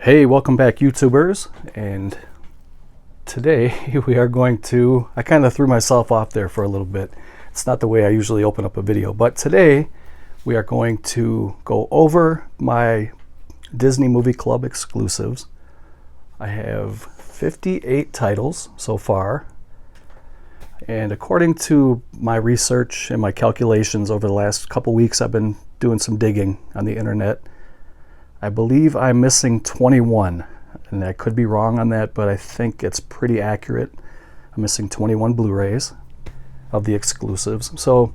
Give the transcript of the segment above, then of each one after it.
Hey, welcome back YouTubers, and today we are going to, I kind of threw myself off there for a little bit. It's not the way I usually open up a video, but today we are going to go over my Disney Movie Club exclusives. I have 58 titles so far, and according to my research and my calculations over the last couple weeks, I've been doing some digging on the internet. I believe I'm missing 21, and I could be wrong on that, but I think it's pretty accurate. I'm missing 21 Blu-rays of the exclusives. So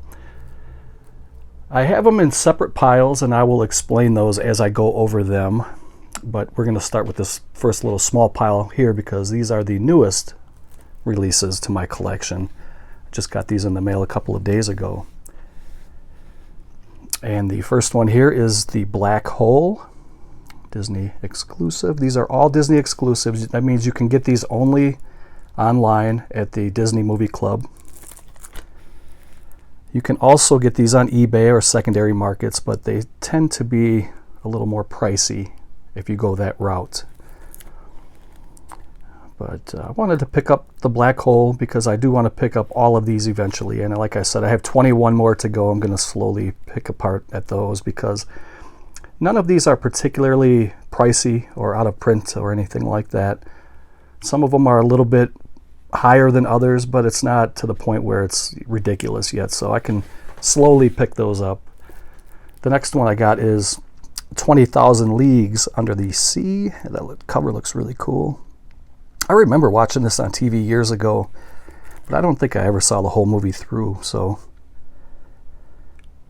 I have them in separate piles, and I will explain those as I go over them. But we're going to start with this first little small pile here because these are the newest releases to my collection. I just got these in the mail a couple of days ago. And the first one here is the Black Hole Disney exclusive. These are all Disney exclusives. That means you can get these only online at the Disney Movie Club. You can also get these on eBay or secondary markets, but they tend to be a little more pricey if you go that route. But I wanted to pick up the Black Hole because I do want to pick up all of these eventually. And like I said, I have 21 more to go. I'm going to slowly pick apart at those because none of these are particularly pricey or out of print or anything like that. Some of them are a little bit higher than others, but it's not to the point where it's ridiculous yet, so I can slowly pick those up. The next one I got is 20,000 Leagues Under the Sea. That cover looks really cool. I remember watching this on TV years ago, but I don't think I ever saw the whole movie through. So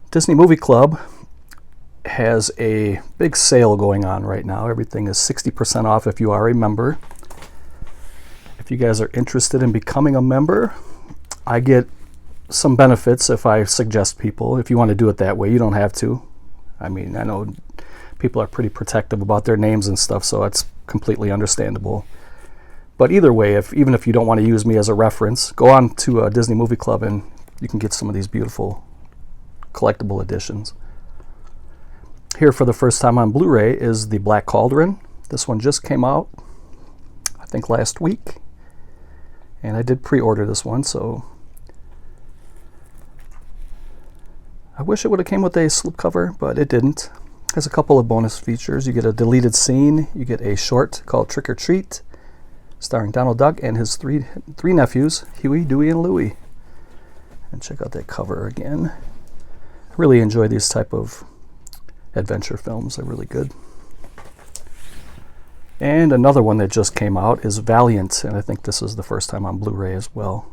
Disney Movie Club has a big sale going on right now. Everything is 60% off if you are a member. If you guys are interested in becoming a member, I get some benefits if I suggest people. If you want to do it that way, you don't have to. I mean, I know people are pretty protective about their names and stuff, so it's completely understandable. But either way, even if you don't want to use me as a reference, go on to Disney Movie Club and you can get some of these beautiful collectible editions. Here for the first time on Blu-ray is the Black Cauldron. This one just came out, I think last week, and I did pre-order this one, so I wish it would have came with a slipcover, but it didn't. It has a couple of bonus features. You get a deleted scene, you get a short called Trick or Treat, starring Donald Duck and his three nephews, Huey, Dewey, and Louie. And check out that cover again. I really enjoy these type of adventure films. They're really good. And another one that just came out is Valiant, and I think this is the first time on Blu-ray as well.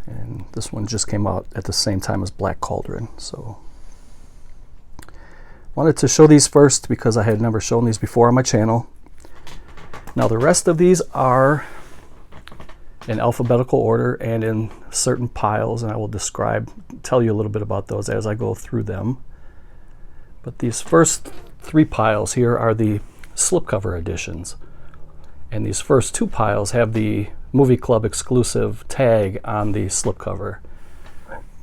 And this one just came out at the same time as Black Cauldron, so wanted to show these first because I had never shown these before on my channel. Now the rest of these are in alphabetical order and in certain piles, and I will tell you a little bit about those as I go through them. But these first three piles here are the slipcover editions, and these first two piles have the Movie Club exclusive tag on the slipcover.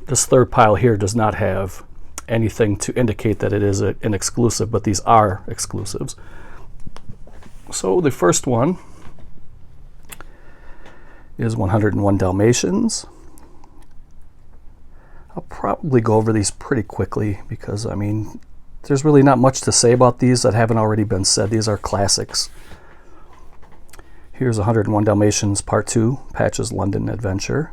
This third pile here does not have anything to indicate that it is an exclusive, but these are exclusives. So the first one is 101 Dalmatians. I'll probably go over these pretty quickly because, I mean, there's really not much to say about these that haven't already been said. These are classics. Here's 101 Dalmatians Part 2, Patch's London Adventure.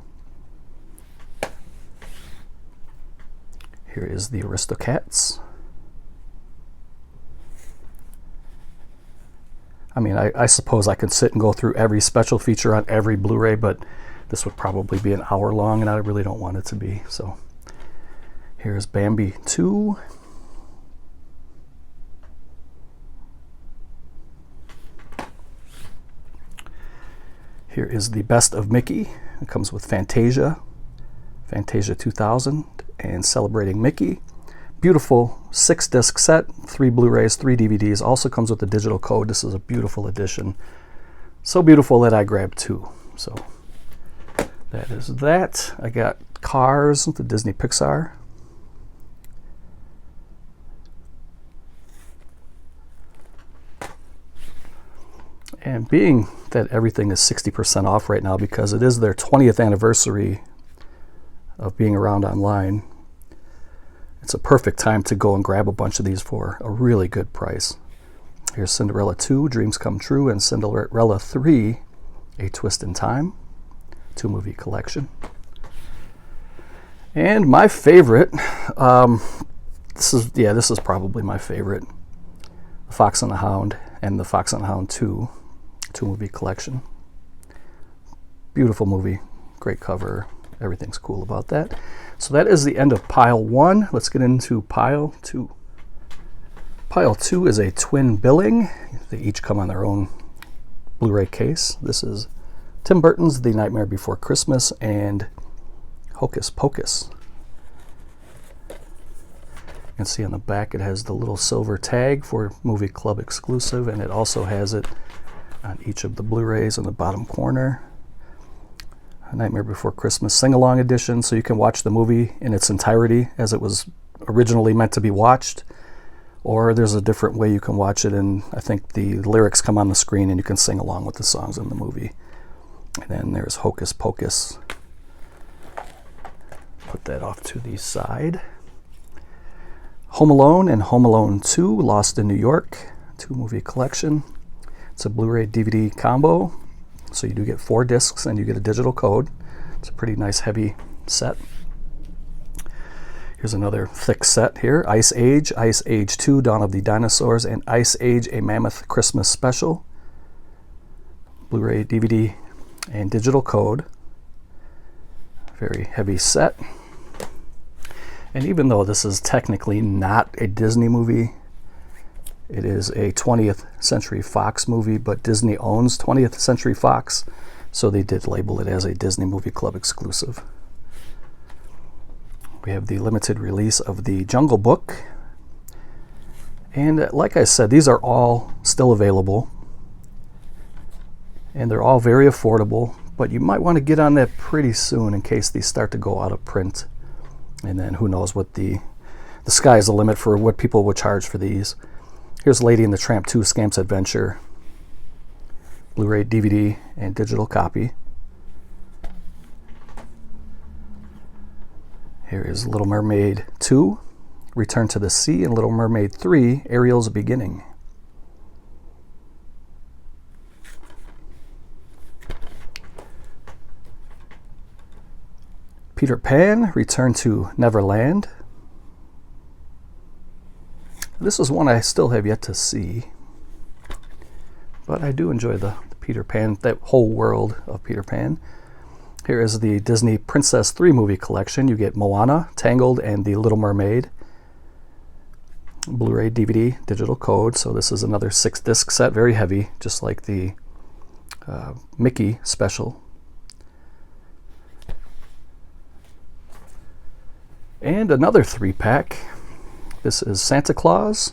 Here is the Aristocats. I mean, I suppose I could sit and go through every special feature on every Blu-ray, but this would probably be an hour long, and I really don't want it to be. So here's Bambi 2. Here is the Best of Mickey. It comes with Fantasia 2000, and Celebrating Mickey. Beautiful 6-disc set, 3 Blu-rays, 3 DVDs. Also comes with a digital code. This is a beautiful edition. So beautiful that I grabbed 2. So that is that. I got Cars, the Disney Pixar. And being that everything is 60% off right now because it is their 20th anniversary of being around online, it's a perfect time to go and grab a bunch of these for a really good price. Here's Cinderella 2, Dreams Come True, and Cinderella 3, A Twist in Time, 2-movie collection. And my favorite, this is probably my favorite, The Fox and the Hound and The Fox and the Hound 2, 2-movie collection. Beautiful movie, great cover, everything's cool about that. So that is the end of pile 1. Let's get into pile 2. Pile 2 is a twin billing. They each come on their own Blu-ray case. This is Tim Burton's The Nightmare Before Christmas and Hocus Pocus. You can see on the back it has the little silver tag for Movie Club exclusive, and it also has it on each of the Blu-rays in the bottom corner. Nightmare Before Christmas sing-along edition, so you can watch the movie in its entirety as it was originally meant to be watched, or there's a different way you can watch it, and I think the lyrics come on the screen and you can sing along with the songs in the movie. And then there's Hocus Pocus. Put that off to the side. Home Alone and Home Alone 2, Lost in New York, 2-movie collection. It's a Blu-ray DVD combo. So you do get 4 discs and you get a digital code. It's a pretty nice heavy set. Here's another thick set here. Ice Age 2, Dawn of the Dinosaurs, and Ice Age, A Mammoth Christmas Special. Blu-ray, DVD, and digital code. Very heavy set. And even though this is technically not a Disney movie, it is a 20th Century Fox movie, but Disney owns 20th Century Fox, so they did label it as a Disney Movie Club exclusive. We have the limited release of The Jungle Book. And like I said, these are all still available. And they're all very affordable, but you might want to get on that pretty soon in case these start to go out of print. And then who knows what the sky's the limit for what people would charge for these. Here's Lady and the Tramp 2 Scamp's Adventure, Blu-ray, DVD, and digital copy. Here is Little Mermaid 2, Return to the Sea, and Little Mermaid 3, Ariel's Beginning. Peter Pan, Return to Neverland. This is one I still have yet to see, but I do enjoy the Peter Pan, that whole world of Peter Pan. Here is the Disney Princess 3-movie collection. You get Moana, Tangled, and The Little Mermaid. Blu-ray, DVD, digital code. So this is another 6-disc set, very heavy, just like the Mickey special. And another 3-pack. This is Santa Claus,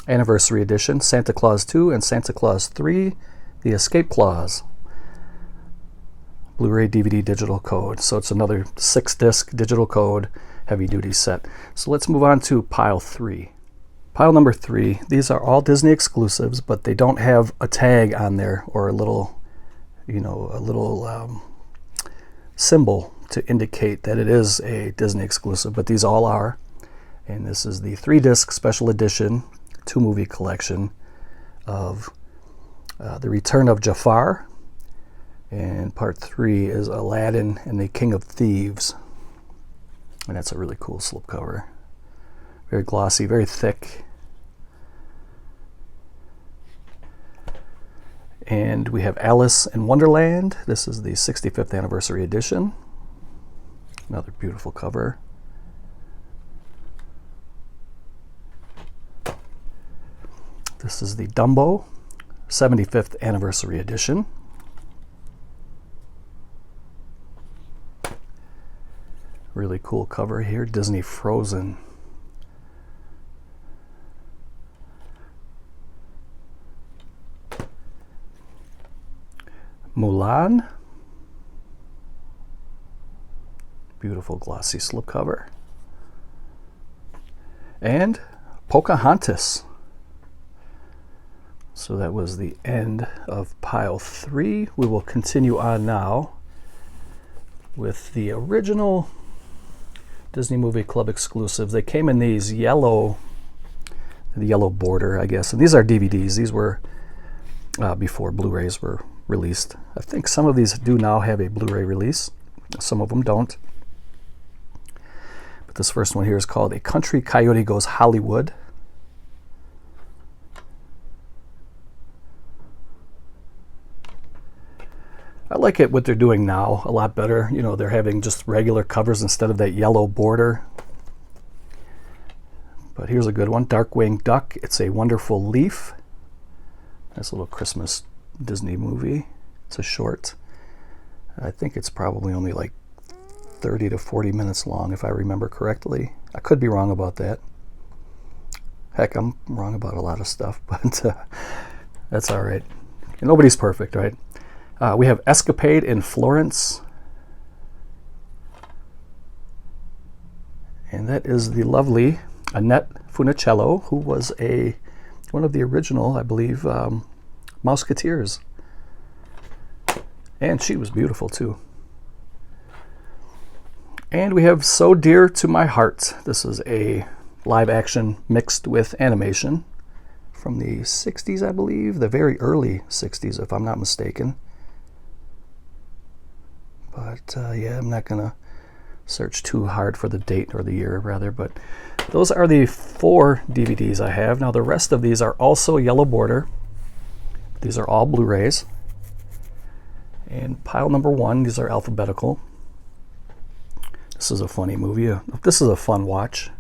Anniversary Edition, Santa Claus 2, and Santa Claus 3, The Escape Clause. Blu-ray, DVD, digital code. So it's another 6-disc digital code, heavy-duty set. So let's move on to pile 3. Pile number 3. These are all Disney exclusives, but they don't have a tag on there or a little, symbol to indicate that it is a Disney exclusive, but these all are. And this is the 3-disc special edition, 2-movie collection of The Return of Jafar. And part 3 is Aladdin and the King of Thieves. And that's a really cool slipcover. Very glossy, very thick. And we have Alice in Wonderland. This is the 65th anniversary edition. Another beautiful cover. This is the Dumbo 75th anniversary edition. Really cool cover here, Disney Frozen. Mulan. Beautiful glossy slipcover. And Pocahontas. So that was the end of pile 3. We will continue on now with the original Disney Movie Club exclusives. They came in these the yellow border, I guess. And these are DVDs. These were before Blu-rays were released. I think some of these do now have a Blu-ray release. Some of them don't. But this first one here is called A Country Coyote Goes Hollywood. I like it what they're doing now a lot better. You know, they're having just regular covers instead of that yellow border. But here's a good one, Darkwing Duck, It's a Wonderful Leaf. Nice little Christmas Disney movie. It's a short. I think it's probably only like 30 to 40 minutes long, if I remember correctly. I could be wrong about that. Heck, I'm wrong about a lot of stuff, but that's all right. Nobody's perfect, right? We have Escapade in Florence. And that is the lovely Annette Funicello, who was one of the original, I believe, Mouseketeers. And she was beautiful, too. And we have So Dear to My Heart. This is a live action mixed with animation from the 60s, I believe. The very early 60s, if I'm not mistaken. But yeah, I'm not going to search too hard for the date or the year, rather. But those are the 4 DVDs I have. Now, the rest of these are also yellow border. These are all Blu-rays. And pile number 1, these are alphabetical. This is a funny movie. This is a fun watch.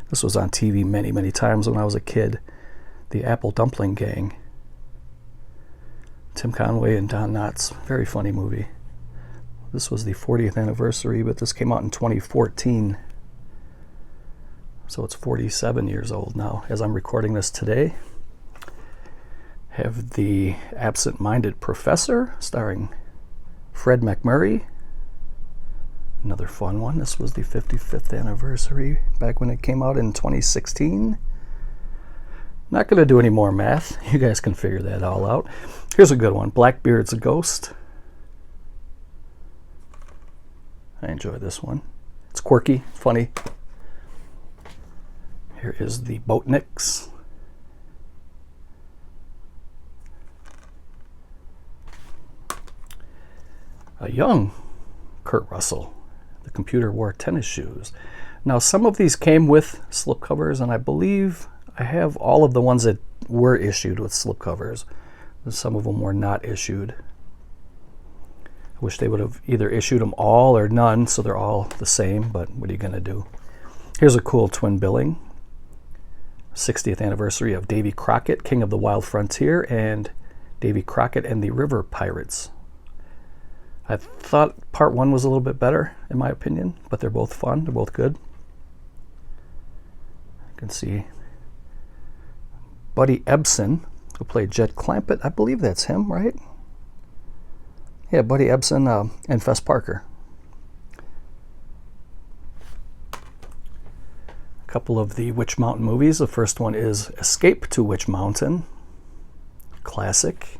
This was on TV many, many times when I was a kid. The Apple Dumpling Gang. Tim Conway and Don Knotts. Very funny movie. This was the 40th anniversary, but this came out in 2014. So it's 47 years old now as I'm recording this today. Have The Absent-Minded Professor, starring Fred MacMurray. Another fun one. This was the 55th anniversary, back when it came out in 2016. Not going to do any more math. You guys can figure that all out. Here's a good one. Blackbeard's Ghost. I enjoy this one. It's quirky, funny. Here is the Boatniks. A young Kurt Russell. The Computer Wore Tennis Shoes. Now, some of these came with slipcovers, and I believe I have all of the ones that were issued with slipcovers. Some of them were not issued. I wish they would have either issued them all or none, so they're all the same, but what are you going to do? Here's a cool twin billing. 60th anniversary of Davy Crockett, King of the Wild Frontier, and Davy Crockett and the River Pirates. I thought part 1 was a little bit better, in my opinion, but they're both fun. They're both good. You can see Buddy Ebsen, who played Jed Clampett. I believe that's him, right? Yeah, Buddy Ebsen and Fess Parker. A couple of the Witch Mountain movies. The first one is Escape to Witch Mountain. Classic.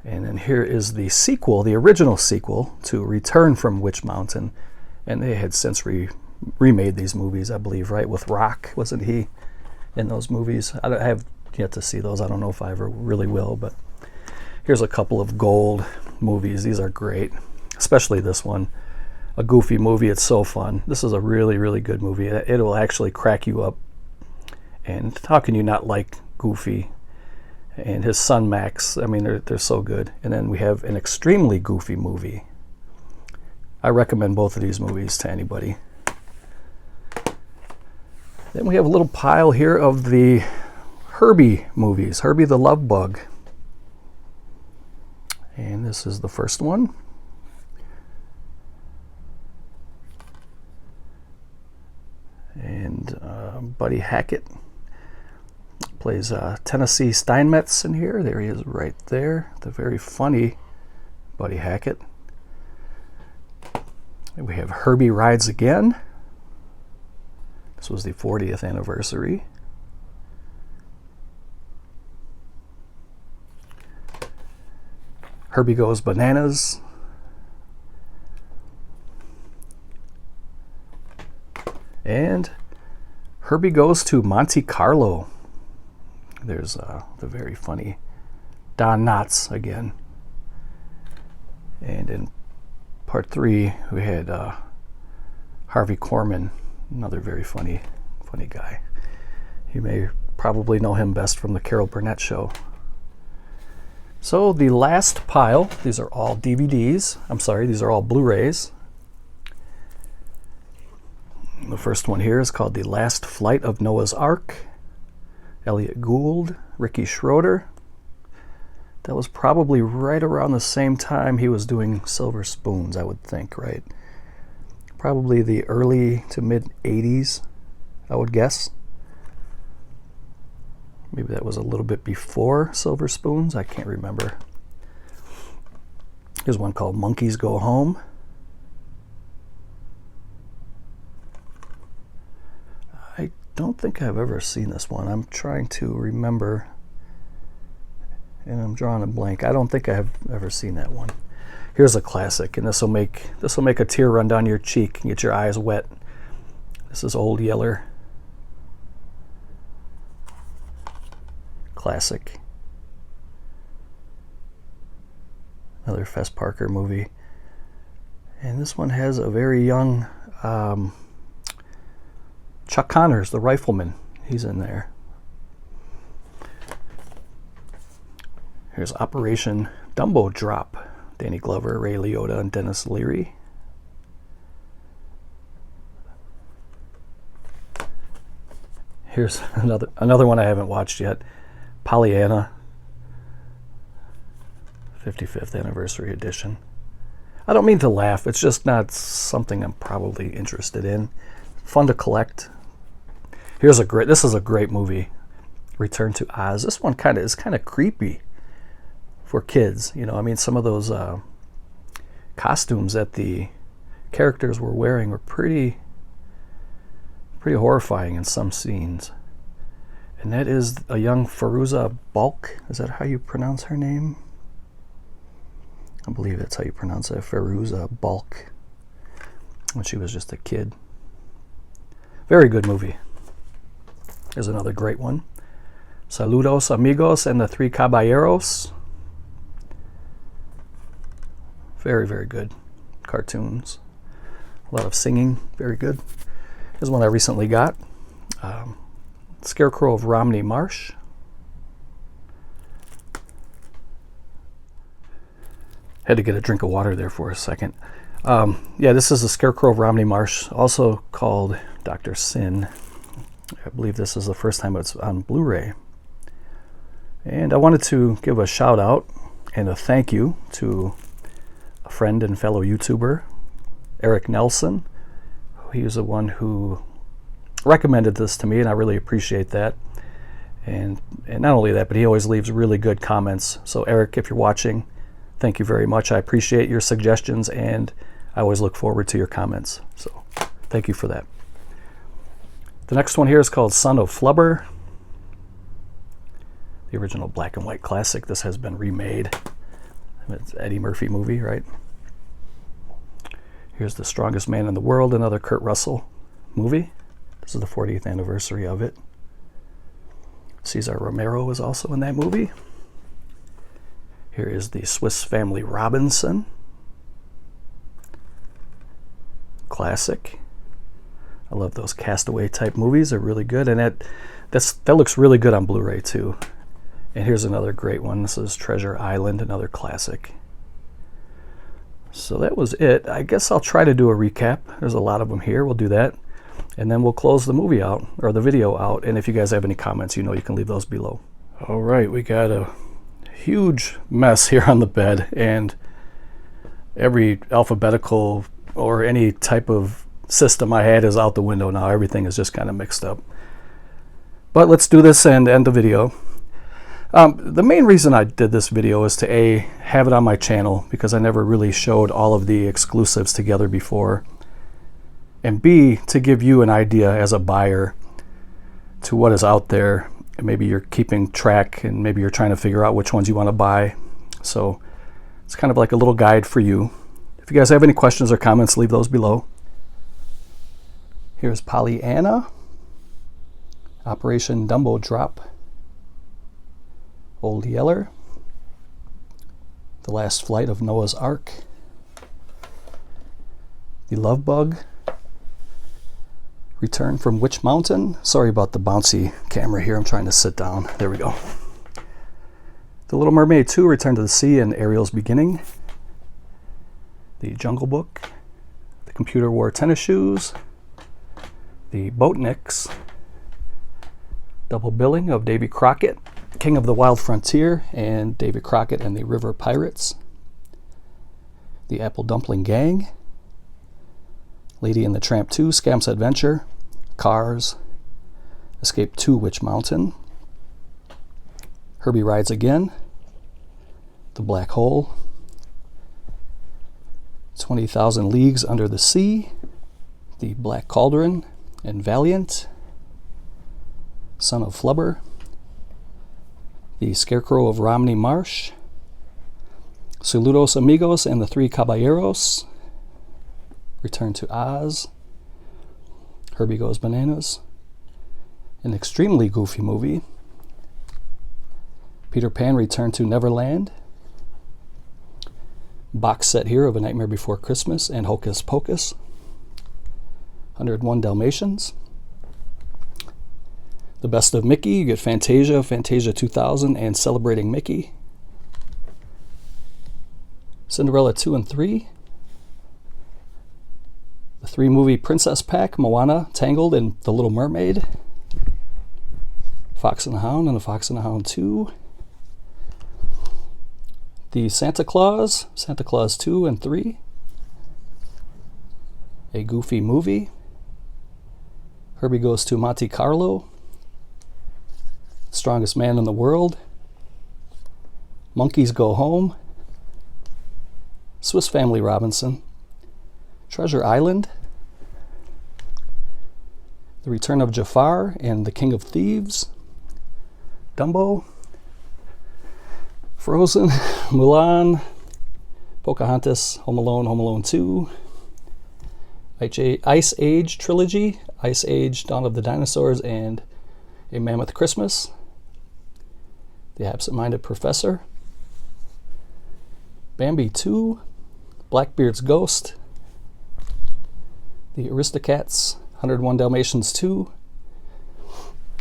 And then here is the sequel, the original sequel to Return from Witch Mountain. And they had since remade these movies, I believe, right? With Rock, wasn't he in those movies? I have yet to see those. I don't know if I ever really will, but here's a couple of gold movies. These are great, especially this one. A Goofy movie. It's so fun. This is a really, really good movie. It will actually crack you up. And how can you not like Goofy and his son Max? I mean, they're so good. And then we have an extremely goofy movie. I recommend both of these movies to anybody. Then we have a little pile here of the Herbie movies. Herbie the Love Bug. And this is the first one. And Buddy Hackett plays Tennessee Steinmetz in here. There he is right there. The very funny Buddy Hackett. And we have Herbie Rides Again. This was the 40th anniversary. Herbie Goes Bananas. And Herbie Goes to Monte Carlo. There's the very funny Don Knotts again. And in part 3, we had Harvey Korman, another very funny guy. You may probably know him best from the Carol Burnett Show. So the last pile, these are all DVDs. I'm sorry, these are all Blu-rays. The first one here is called The Last Flight of Noah's Ark. Elliot Gould, Ricky Schroeder. That was probably right around the same time he was doing Silver Spoons, I would think, right? Probably the early to mid 80s, I would guess. Maybe that was a little bit before Silver Spoons, I can't remember. Here's one called Monkeys Go Home. I don't think I've ever seen this one. I'm trying to remember, and I'm drawing a blank. I don't think I've ever seen that one. Here's a classic, and this will make a tear run down your cheek and get your eyes wet. This is Old Yeller. Classic. Another Fess Parker movie. And this one has a very young Chuck Connors, the rifleman. He's in there. Here's Operation Dumbo Drop. Danny Glover, Ray Liotta, and Dennis Leary. Here's another one I haven't watched yet. Pollyanna, 55th anniversary edition. I don't mean to laugh, it's just not something I'm probably interested in. Fun to collect. This is a great movie. Return to Oz. This one is kind of creepy for kids. You know, I mean, some of those costumes that the characters were wearing were pretty horrifying in some scenes. And that is a young Fairuza Balk. Is that how you pronounce her name? I believe that's how you pronounce it, Fairuza Balk. When she was just a kid. Very good movie. Here's another great one. Saludos Amigos and the Three Caballeros. Very, very good cartoons. A lot of singing. Very good. Here's one I recently got. Scarecrow of Romney Marsh. Had to get a drink of water there for a second. Yeah, this is the Scarecrow of Romney Marsh, also called Dr. Sin. I believe this is the first time it's on Blu-ray. And I wanted to give a shout out and a thank you to a friend and fellow YouTuber, Eric Nelson. He was the one who recommended this to me, and I really appreciate that. And not only that, but he always leaves really good comments. So Eric, if you're watching, thank you very much. I appreciate your suggestions, and I always look forward to your comments. So thank you for that. The next one here is called Son of Flubber. The original black and white classic. This has been remade. It's an Eddie Murphy movie, right? Here's The Strongest Man in the World, another Kurt Russell movie. This is the 40th anniversary of it. Cesar Romero is also in that movie. Here is The Swiss Family Robinson. Classic. I love those Castaway type movies. They're really good, and that looks really good on Blu-ray too. And here's another great one. This is Treasure Island, another classic. So that was it. I guess I'll try to do a recap. There's a lot of them here. We'll do that. And then we'll close the movie out, or the video out. And if you guys have any comments, you can leave those below. All right, we got a huge mess here on the bed, and every alphabetical or any type of system I had is out the window now. Everything is just kind of mixed up. But let's do this and end the video. The main reason I did this video is to A, have it on my channel, because I never really showed all of the exclusives together before, and B, to give you an idea as a buyer to what is out there. And maybe you're keeping track, and maybe you're trying to figure out which ones you want to buy. So It's kind of like a little guide for you. If you guys have any questions or comments, leave those below. Here's Pollyanna, Operation Dumbo Drop, Old Yeller, The Last Flight of Noah's Ark, The Love Bug, Return from Witch Mountain. Sorry about the bouncy camera here. I'm trying to sit down. There we go. The Little Mermaid 2, Return to the Sea and Ariel's Beginning. The Jungle Book, The Computer Wore Tennis Shoes, The Boatniks, double billing of Davy Crockett, King of the Wild Frontier, and Davy Crockett and the River Pirates. The Apple Dumpling Gang, Lady and the Tramp 2, Scamp's Adventure, Cars, Escape to Witch Mountain, Herbie Rides Again, The Black Hole, 20,000 Leagues Under the Sea, The Black Cauldron, and Valiant, Son of Flubber, The Scarecrow of Romney Marsh, Saludos Amigos and the Three Caballeros, Return to Oz, Herbie Goes Bananas, an extremely goofy movie, Peter Pan Return to Neverland, box set here of A Nightmare Before Christmas and Hocus Pocus, 101 Dalmatians, The Best of Mickey. You get Fantasia, Fantasia 2000, and Celebrating Mickey, Cinderella 2 and 3, the 3-movie Princess Pack, Moana, Tangled, and The Little Mermaid, Fox and the Hound and the Fox and the Hound 2, the Santa Claus, Santa Claus 2 and 3, A Goofy Movie, Herbie Goes to Monte Carlo, Strongest Man in the World, Monkeys Go Home, Swiss Family Robinson, Treasure Island, The Return of Jafar and the King of Thieves, Dumbo, Frozen, Mulan, Pocahontas, Home Alone 2, Ice Age Trilogy, Ice Age, Dawn of the Dinosaurs, and A Mammoth Christmas, The Absent-Minded Professor, Bambi 2, Blackbeard's Ghost, The Aristocats, 101 Dalmatians 2,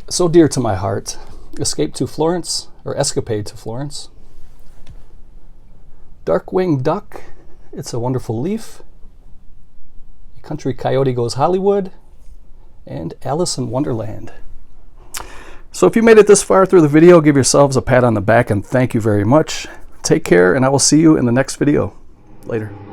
So Dear to My Heart, Escape to Florence, or Escapade to Florence, Darkwing Duck, It's a Wonderful Leaf, A Country Coyote Goes Hollywood, and Alice in Wonderland. So if you made it this far through the video, give yourselves a pat on the back and thank you very much. Take care, and I will see you in the next video. Later.